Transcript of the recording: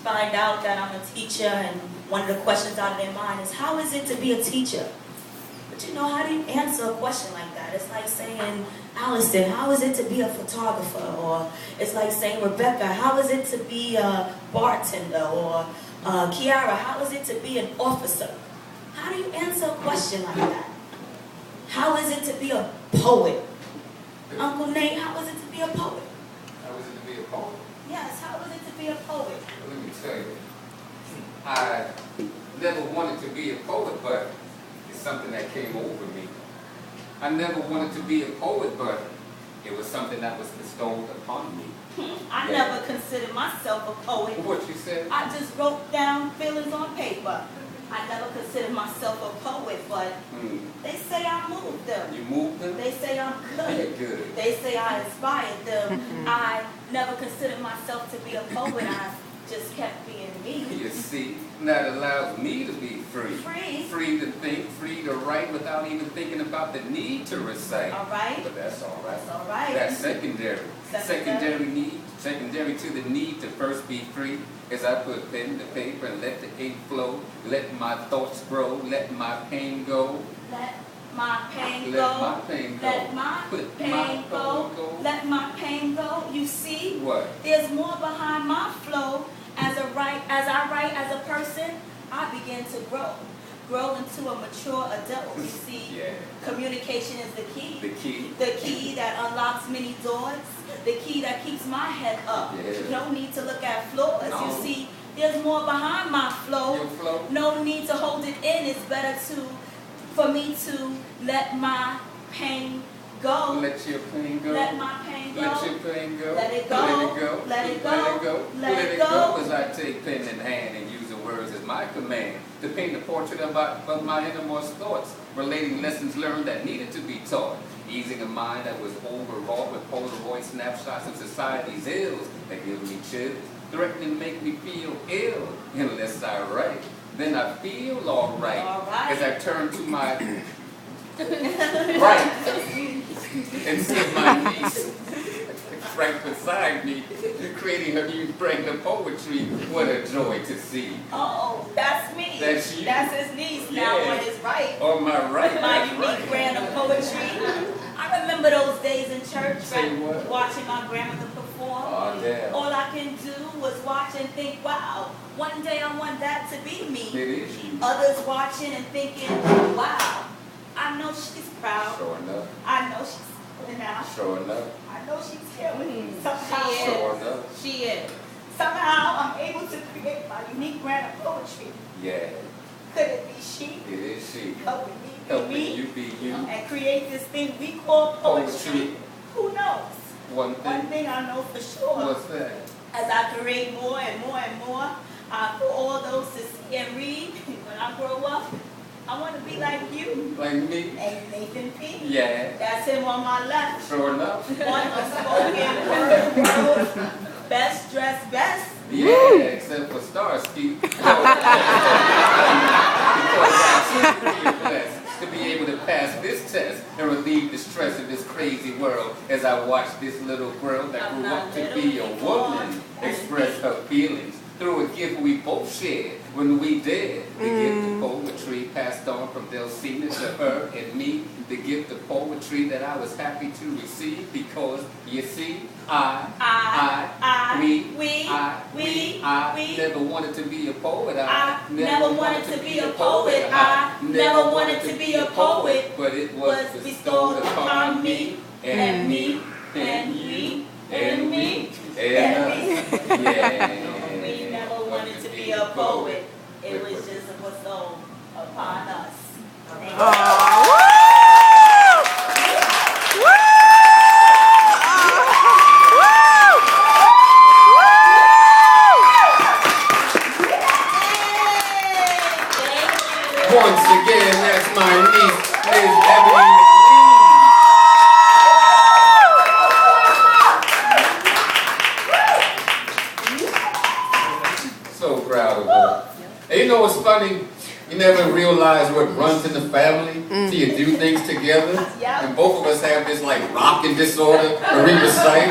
find out that I'm a teacher, and one of the questions out of their mind is, how is it to be a teacher? But you know, how do you answer a question like that? It's like saying, Allison, how is it to be a photographer? Or it's like saying, Rebecca, how is it to be a bartender? Or Kiara, how is it to be an officer? How do you answer a question like that? How is it to be a poet? Uncle Nate, how is it to be a poet? How is it to be a poet? Yes, how is it to be a poet? Well, let me tell you, I never wanted to be a poet, but it's something that came over me. I never wanted to be a poet, but it was something that was bestowed upon me. I never considered myself a poet. What you said? I just wrote down feelings on paper. I never considered myself a poet, but they say I moved them. You moved them? They say I'm good. Good. They say I inspired them. I never considered myself to be a poet. I just kept being me. You see, that allows me to be free. Free? Free to think, free to write without even thinking about the need to recite. All right. But that's all right. That's all right. That's secondary. Secondary need. Secondary to the need to first be free. As I put pen to paper and let the ink flow, let my thoughts grow, let my pain go. Let my pain go. Let my pain go. Let my pain go. Let my pain go. You see? What? There's more behind my flow. As I write as a person, I begin to grow into a mature adult. You see, Yeah. Communication is the key. The key. The key that unlocks many doors. The key that keeps my head up. Yeah. No need to look at flaws. No. You see, there's more behind my flow. Your flow? No need to hold it in. It's better for me to let my pain go. Let your pain go. Let my pain go. Let your pain go. Let it go. Let it go. Let it go. Let it go. Let Let it it go. go. As I take pen in hand and use the words as my command to paint a portrait of my innermost thoughts, relating lessons learned that needed to be taught, easing a mind that was overwrought with Polaroid snapshots of society's ills that give me chills, threatening to make me feel ill unless I write. Then I feel all right. As I turn to my right and see my niece right beside me, creating her new brand of poetry. What a joy to see. Oh, that's me. That's you. That's his niece now Yeah. on his right. On my right. My that's unique right. brand of poetry. I remember those days in church, Say what? watching my grandmother perform. Oh, yeah. All I can do was watch and think, wow, one day I want that to be me. It is you. Others watching and thinking, wow, I know she's proud. Sure enough. I know she's pulling out. Sure enough. I know she's killing me. Somehow, Sure enough. she is. Somehow I'm able to create my unique brand of poetry. Yeah. Could it be she? It is she. Helping me be Helping me? you be you. And create this thing we call poetry. Poetry. Who knows? One One thing. thing I know for sure. What's that? As I create more and more and more, for all those to see and read, when I grow up, I want to be like you. Like me? And Nathan P. Yeah. That's him on my left. Sure enough. One unspoken word, world, best dressed best. Yeah, except for Starsky. Because I'm super blessed to be able to pass this test and relieve the stress of this crazy world as I watch this little girl that grew up to be a woman express her feelings through a gift we both shared when we did. The gift of poetry passed on from Delcina to her and me. The gift of poetry that I was happy to receive because, you see, I never wanted to be a poet. I never wanted to be a poet. I never wanted to be a poet. But it was bestowed upon me and me and me and me and me. Yeah. We never wanted to be a poet. It was just bestowed upon us. Once again, that's my niece, Ms. Ebony. So proud of her. And you know what's funny? You never realize what runs in the family till you do things together. And both of us have this like rocking disorder where we recite